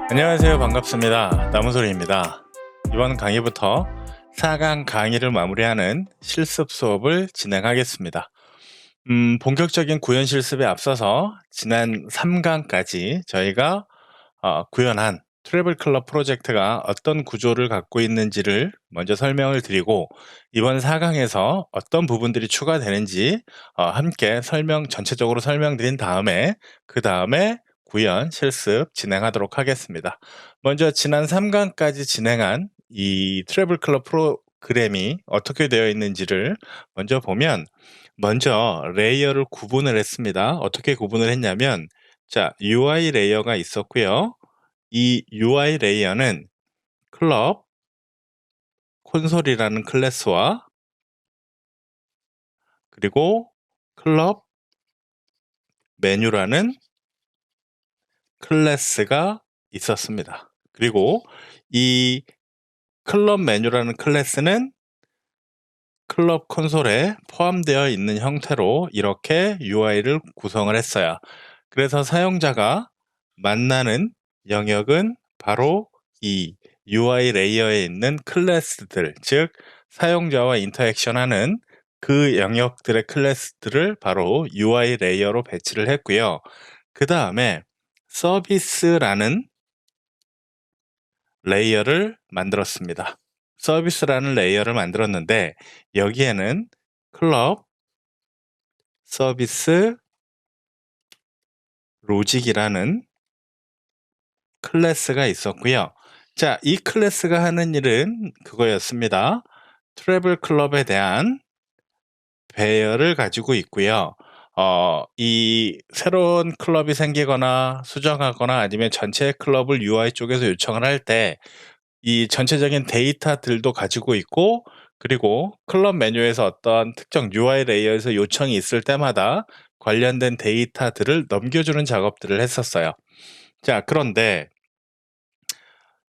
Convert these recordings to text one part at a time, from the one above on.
안녕하세요. 반갑습니다. 나무소리입니다. 이번 강의부터 4강 강의를 마무리하는 실습 수업을 진행하겠습니다. 본격적인 구현 실습에 앞서서 지난 3강까지 저희가 구현한 트래블 클럽 프로젝트가 어떤 구조를 갖고 있는지를 먼저 설명을 드리고, 이번 4강에서 어떤 부분들이 추가되는지 함께 전체적으로 설명드린 다음에 그 다음에 구현 실습 진행하도록 하겠습니다. 먼저 지난 3강까지 진행한 이 트래블 클럽 프로그램이 어떻게 되어 있는지를 먼저 보면, 먼저 레이어를 구분을 했습니다. 어떻게 구분을 했냐면, 자, UI 레이어가 있었고요. 이 UI 레이어는 클럽 콘솔이라는 클래스와 그리고 클럽 메뉴라는 클래스가 있었습니다. 그리고 이 클럽 메뉴라는 클래스는 클럽 콘솔에 포함되어 있는 형태로 이렇게 UI를 구성을 했어요. 그래서 사용자가 만나는 영역은 바로 이 UI 레이어에 있는 클래스들, 즉 사용자와 인터액션하는 그 영역들의 클래스들을 바로 UI 레이어로 배치를 했고요. 그 다음에 서비스라는 레이어를 만들었습니다. 서비스라는 레이어를 만들었는데, 여기에는 클럽 서비스 로직이라는 클래스가 있었고요. 자, 이 클래스가 하는 일은 그거였습니다. 트래블 클럽에 대한 배열을 가지고 있고요. 이 새로운 클럽이 생기거나 수정하거나 아니면 전체 클럽을 UI 쪽에서 요청을 할 때 이 전체적인 데이터들도 가지고 있고, 그리고 클럽 메뉴에서 어떤 특정 UI 레이어에서 요청이 있을 때마다 관련된 데이터들을 넘겨주는 작업들을 했었어요. 자, 그런데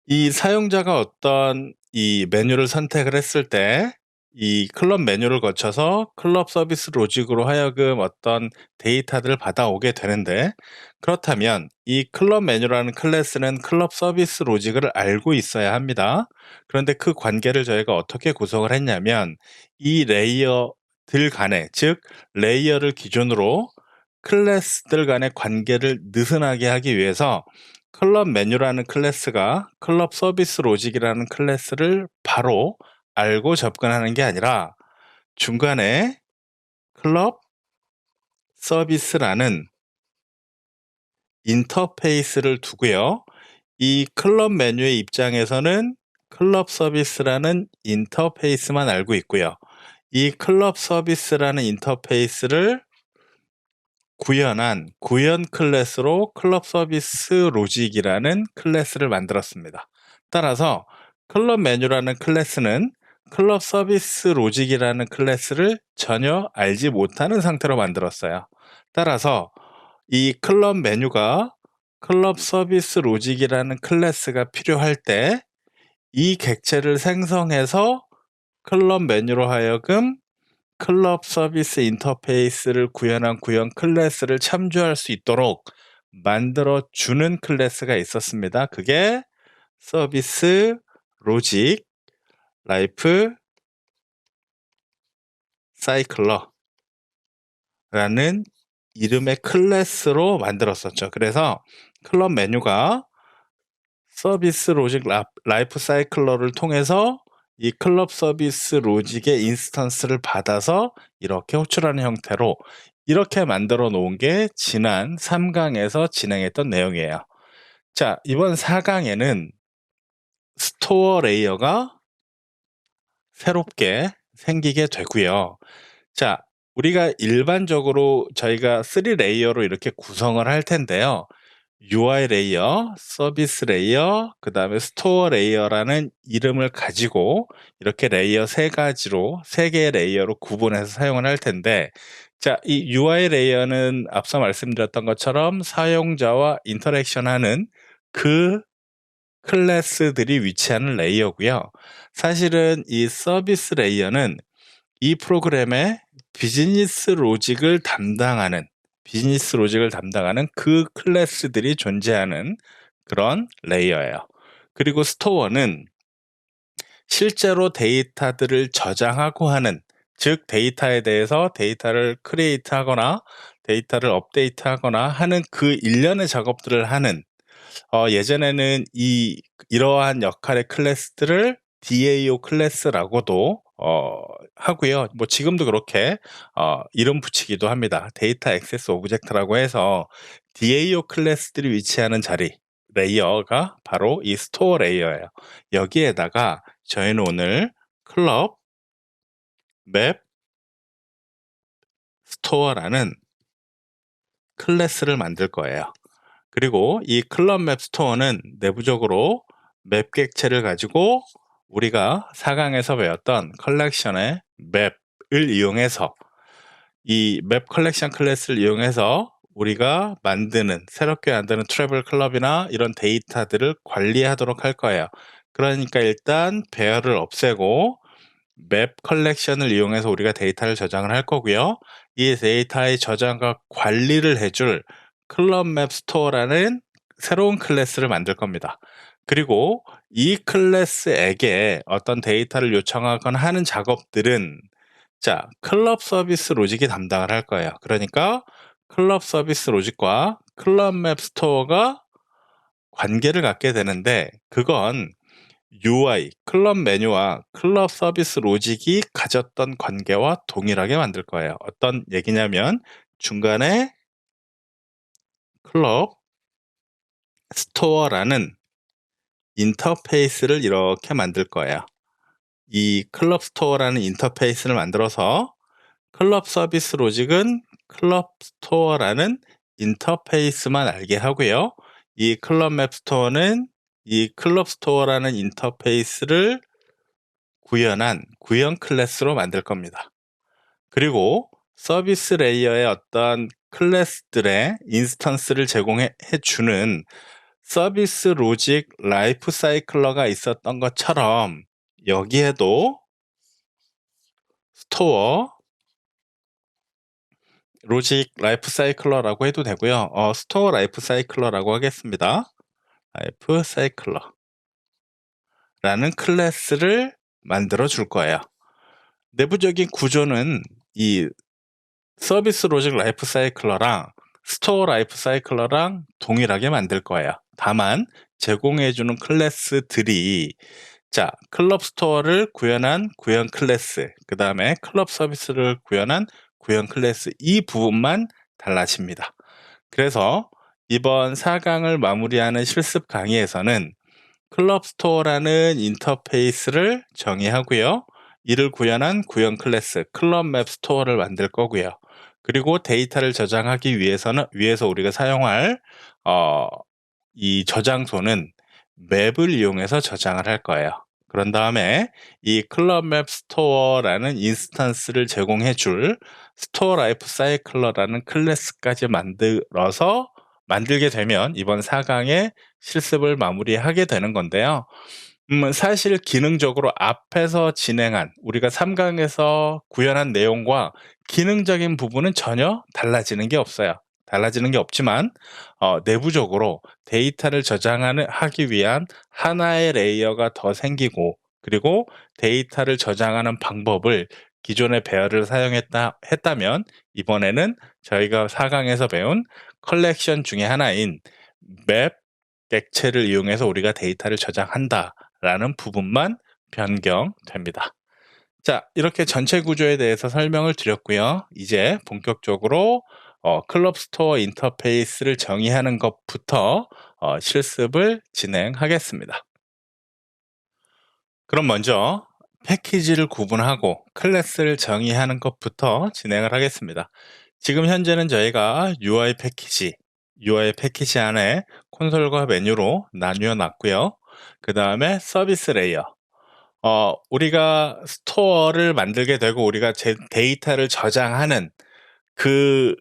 이 사용자가 어떤 이 메뉴를 선택을 했을 때 이 클럽 메뉴를 거쳐서 클럽 서비스 로직으로 하여금 어떤 데이터들을 받아오게 되는데, 그렇다면 이 클럽 메뉴라는 클래스는 클럽 서비스 로직을 알고 있어야 합니다. 그런데 그 관계를 저희가 어떻게 구성을 했냐면, 이 레이어들 간에, 즉 레이어를 기준으로 클래스들 간의 관계를 느슨하게 하기 위해서 클럽 메뉴라는 클래스가 클럽 서비스 로직이라는 클래스를 바로 알고 접근하는 게 아니라 중간에 클럽 서비스라는 인터페이스를 두고요. 이 클럽 메뉴의 입장에서는 클럽 서비스라는 인터페이스만 알고 있고요. 이 클럽 서비스라는 인터페이스를 구현한 구현 클래스로 클럽 서비스 로직이라는 클래스를 만들었습니다. 따라서 클럽 메뉴라는 클래스는 클럽 서비스 로직이라는 클래스를 전혀 알지 못하는 상태로 만들었어요. 따라서 이 클럽 메뉴가 클럽 서비스 로직이라는 클래스가 필요할 때 이 객체를 생성해서 클럽 메뉴로 하여금 클럽 서비스 인터페이스를 구현한 구현 클래스를 참조할 수 있도록 만들어 주는 클래스가 있었습니다. 그게 서비스 로직 라이프 사이클러라는 이름의 클래스로 만들었었죠. 그래서 클럽 메뉴가 서비스 로직 라이프 사이클러를 통해서 이 클럽 서비스 로직의 인스턴스를 받아서 이렇게 호출하는 형태로 이렇게 만들어 놓은 게 지난 3강에서 진행했던 내용이에요. 자, 이번 4강에는 스토어 레이어가 새롭게 생기게 되고요. 자, 우리가 일반적으로 저희가 3 레이어로 이렇게 구성을 할 텐데요. UI 레이어, 서비스 레이어, 그 다음에 스토어 레이어라는 이름을 가지고 이렇게 레이어 3가지로 3개의 레이어로 구분해서 사용을 할 텐데, 자, 이 UI 레이어는 앞서 말씀드렸던 것처럼 사용자와 인터랙션하는 그 클래스들이 위치하는 레이어고요. 사실은 이 서비스 레이어는 이 프로그램의 비즈니스 로직을 담당하는 그 클래스들이 존재하는 그런 레이어예요. 그리고 스토어는 실제로 데이터들을 저장하고 하는, 즉 데이터에 대해서 데이터를 크리에이트하거나 데이터를 업데이트하거나 하는 그 일련의 작업들을 하는, 예전에는 이러한 역할의 클래스들을 DAO 클래스라고도 하고요. 뭐 지금도 그렇게 이름 붙이기도 합니다. 데이터 액세스 오브젝트라고 해서 DAO 클래스들이 위치하는 자리, 레이어가 바로 이 스토어 레이어예요. 여기에다가 저희는 오늘 클럽 맵 스토어라는 클래스를 만들 거예요. 그리고 이 클럽 맵 스토어는 내부적으로 맵 객체를 가지고 우리가 4강에서 배웠던 컬렉션의 맵을 이용해서, 이 맵 컬렉션 클래스를 이용해서 우리가 새롭게 만드는 트래블 클럽이나 이런 데이터들을 관리하도록 할 거예요. 그러니까 일단 배열을 없애고 맵 컬렉션을 이용해서 우리가 데이터를 저장을 할 거고요. 이 데이터의 저장과 관리를 해줄 클럽 맵 스토어라는 새로운 클래스를 만들 겁니다. 그리고 이 클래스에게 어떤 데이터를 요청하거나 하는 작업들은 클럽 서비스 로직이 담당을 할 거예요. 그러니까 클럽 서비스 로직과 클럽 맵 스토어가 관계를 갖게 되는데, 그건 UI, 클럽 메뉴와 클럽 서비스 로직이 가졌던 관계와 동일하게 만들 거예요. 어떤 얘기냐면 중간에 클럽 스토어라는 인터페이스를 이렇게 만들 거예요. 이 클럽 스토어라는 인터페이스를 만들어서 클럽 서비스 로직은 클럽 스토어라는 인터페이스만 알게 하고요. 이 클럽 맵 스토어는 이 클럽 스토어라는 인터페이스를 구현한 구현 클래스로 만들 겁니다. 그리고 서비스 레이어의 어떤 클래스들의 인스턴스를 제공해 주는 서비스 로직 라이프 사이클러가 있었던 것처럼, 여기에도 스토어 로직 라이프 사이클러라고 해도 되고요. 스토어 라이프 사이클러라고 하겠습니다. 라이프 사이클러라는 클래스를 만들어 줄 거예요. 내부적인 구조는 이 서비스 로직 라이프 사이클러랑 스토어 라이프 사이클러랑 동일하게 만들 거예요. 다만 제공해 주는 클래스들이, 클럽 스토어를 구현한 구현 클래스, 그 다음에 클럽 서비스를 구현한 구현 클래스, 이 부분만 달라집니다. 그래서 이번 4강을 마무리하는 실습 강의에서는 클럽 스토어라는 인터페이스를 정의하고요. 이를 구현한 구현 클래스 클럽 맵 스토어를 만들 거고요. 그리고 데이터를 저장하기 위해서 우리가 사용할 이 저장소는 맵을 이용해서 저장을 할 거예요. 그런 다음에 이 클럽 맵 스토어라는 인스턴스를 제공해 줄 스토어 라이프 사이클러라는 클래스까지 만들게 되면 이번 4강의 실습을 마무리하게 되는 건데요. 사실 기능적으로 앞에서 우리가 3강에서 구현한 내용과 기능적인 부분은 전혀 달라지는 게 없어요. 달라지는 게 없지만 내부적으로 데이터를 하기 위한 하나의 레이어가 더 생기고, 그리고 데이터를 저장하는 방법을 기존의 배열을 했다면 이번에는 저희가 4강에서 배운 컬렉션 중에 하나인 맵 객체를 이용해서 우리가 데이터를 저장한다라는 부분만 변경됩니다. 이렇게 전체 구조에 대해서 설명을 드렸고요. 이제 본격적으로 클럽 스토어 인터페이스를 정의하는 것부터 실습을 진행하겠습니다. 그럼 먼저 패키지를 구분하고 클래스를 정의하는 것부터 진행을 하겠습니다. 지금 현재는 저희가 UI 패키지 안에 콘솔과 메뉴로 나뉘어 놨고요. 그 다음에 서비스 레이어, 우리가 스토어를 만들게 되고 우리가 데이터를 저장하는 그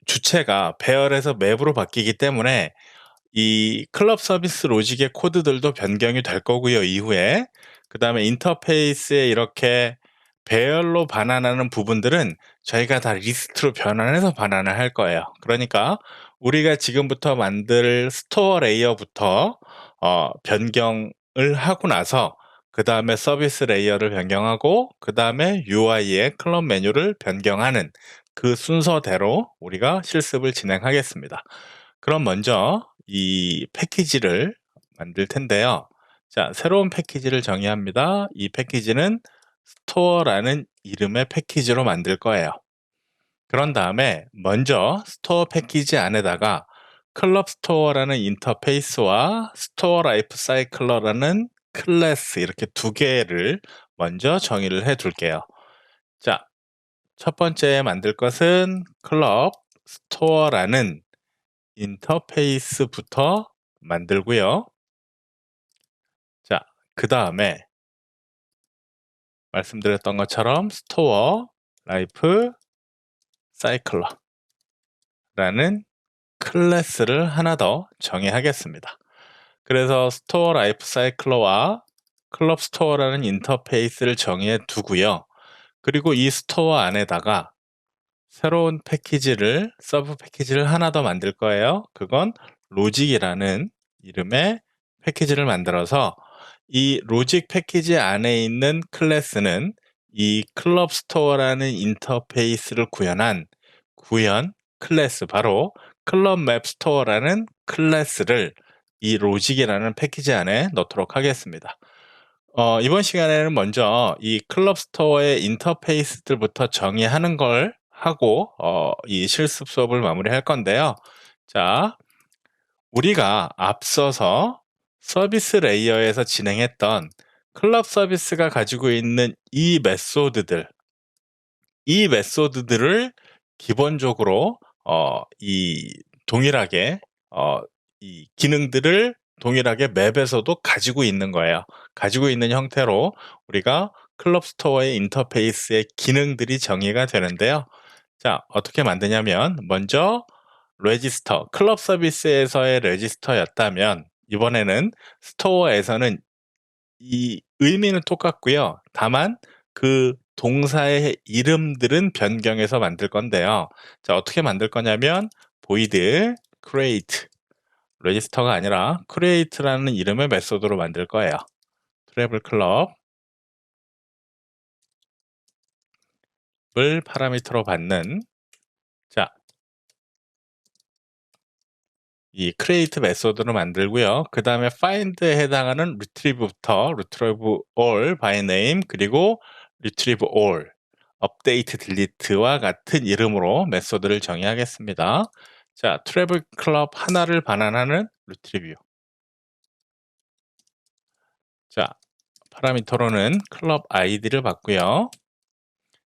주체가 배열에서 맵으로 바뀌기 때문에 이 클럽 서비스 로직의 코드들도 변경이 될 거고요, 이후에. 그다음에 인터페이스에 이렇게 배열로 반환하는 부분들은 저희가 다 리스트로 변환해서 반환을 할 거예요. 그러니까 우리가 지금부터 만들 스토어 레이어부터 변경을 하고 나서 그다음에 서비스 레이어를 변경하고 그다음에 UI의 클럽 메뉴를 변경하는 그 순서대로 우리가 실습을 진행하겠습니다. 그럼 먼저 이 패키지를 만들 텐데요. 자, 새로운 패키지를 정의합니다. 이 패키지는 스토어라는 이름의 패키지로 만들 거예요. 그런 다음에 먼저 스토어 패키지 안에다가 클럽 스토어라는 인터페이스와 스토어 라이프 사이클러라는 클래스 이렇게 두 개를 먼저 정의를 해 둘게요. 자, 첫 번째 만들 것은 클럽 스토어라는 인터페이스부터 만들고요. 자, 그다음에 말씀드렸던 것처럼 스토어 라이프 사이클러라는 클래스를 하나 더 정의하겠습니다. 그래서 스토어 라이프 사이클러와 클럽 스토어라는 인터페이스를 정의해 두고요. 그리고 이 스토어 안에다가 새로운 패키지를 서브 패키지를 하나 더 만들 거예요. 그건 로직이라는 이름의 패키지를 만들어서 이 로직 패키지 안에 있는 클래스는 이 클럽 스토어라는 인터페이스를 구현한 구현 클래스 바로 클럽 맵 스토어라는 클래스를 이 로직이라는 패키지 안에 넣도록 하겠습니다. 이번 시간에는 먼저 이 클럽 스토어의 인터페이스들부터 정의하는 걸 하고 이 실습 수업을 마무리할 건데요. 자, 우리가 앞서서 서비스 레이어에서 진행했던 클럽 서비스가 가지고 있는 이 메소드들을 기본적으로 이 동일하게 이 기능들을 동일하게 맵에서도 가지고 있는 거예요. 가지고 있는 형태로 우리가 클럽 스토어의 인터페이스의 기능들이 정의가 되는데요. 자, 어떻게 만드냐면 먼저 레지스터, 클럽 서비스에서의 레지스터였다면 이번에는 스토어에서는 이 의미는 똑같고요. 다만 그 동사의 이름들은 변경해서 만들 건데요. 자, 어떻게 만들 거냐면 void create 레지스터가 아니라 create라는 이름의 메소드로 만들 거예요. 트래블 클럽을 파라미터로 받는 자, 이 create 메소드로 만들고요. 그 다음에 find에 해당하는 retrieve부터 retrieve all by name 그리고 retrieve all update delete와 같은 이름으로 메소드를 정의하겠습니다. 자, 트래블 클럽 하나를 반환하는 retrieve. 자, 파라미터로는 클럽 아이디를 받고요.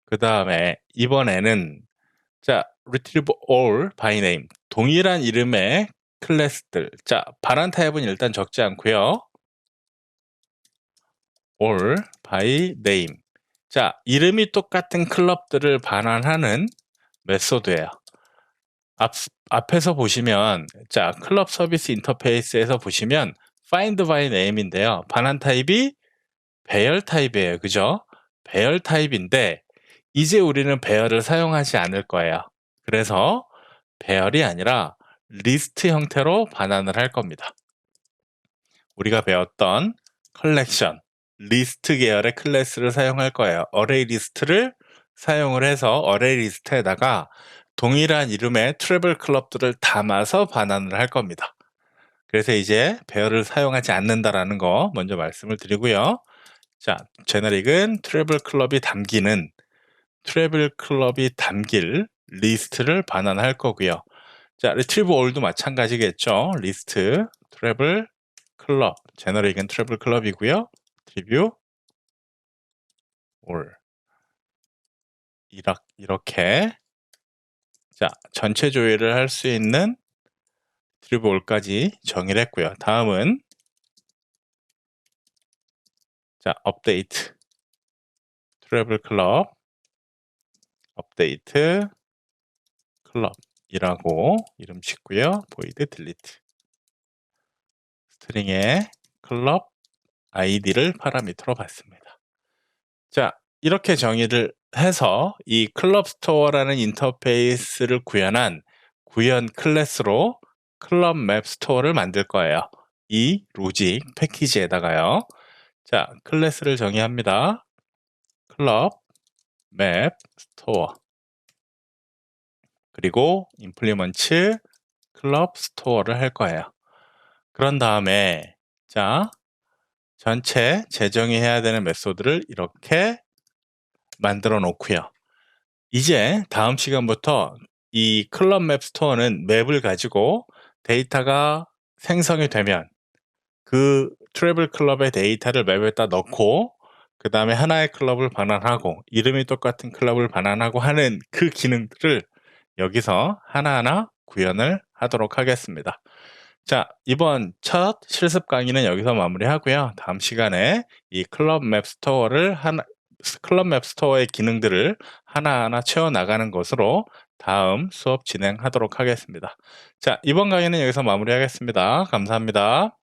그 다음에 이번에는 자, retrieve all by name 동일한 이름의 클래스들. 자, 반환 타입은 일단 적지 않고요. all by name. 자, 이름이 똑같은 클럽들을 반환하는 메소드예요. 앞에서 보시면 자, 클럽 서비스 인터페이스에서 보시면 find by name인데요. 반환 타입이 배열 타입이에요. 그죠? 배열 타입인데 이제 우리는 배열을 사용하지 않을 거예요. 그래서 배열이 아니라 리스트 형태로 반환을 할 겁니다. 우리가 배웠던 컬렉션, 리스트 계열의 클래스를 사용할 거예요. 어레이 리스트를 사용을 해서 어레이 리스트에다가 동일한 이름의 트래블 클럽들을 담아서 반환을 할 겁니다. 그래서 이제 배열을 사용하지 않는다라는 거 먼저 말씀을 드리고요. 자, 제너릭은 트래블 클럽이 담길 리스트를 반환할 거고요. 자, retrieve all도 마찬가지겠죠. 리스트 트래블 클럽, 제너릭은 트래블 클럽이고요. retrieve all 이렇게 자, 전체 조회를 할 수 있는 retrieve all까지 정의를 했고요. 다음은 자, update 트래블 클럽 업데이트 클럽이라고 이름 짓고요. void delete 스트링에 클럽 아이디를 파라미터로 받습니다. 자, 이렇게 정의를 해서 이 클럽 스토어라는 인터페이스를 구현한 구현 클래스로 클럽 맵 스토어를 만들 거예요. 이 로직 패키지에다가요. 자, 클래스를 정의합니다. 클럽 맵 스토어 그리고 임플리먼트 클럽 스토어를 할 거예요. 그런 다음에 자, 전체 재정의해야 되는 메소드를 이렇게 만들어 놓고요. 이제 다음 시간부터 이 클럽 맵 스토어는 맵을 가지고 데이터가 생성이 되면 그 트래블 클럽의 데이터를 맵에다 넣고 그 다음에 하나의 클럽을 반환하고 이름이 똑같은 클럽을 반환하고 하는 그 기능들을 여기서 하나하나 구현을 하도록 하겠습니다. 자, 이번 첫 실습 강의는 여기서 마무리하고요. 다음 시간에 이 클럽 맵 스토어의 기능들을 하나하나 채워나가는 것으로 다음 수업 진행하도록 하겠습니다. 자, 이번 강의는 여기서 마무리하겠습니다. 감사합니다.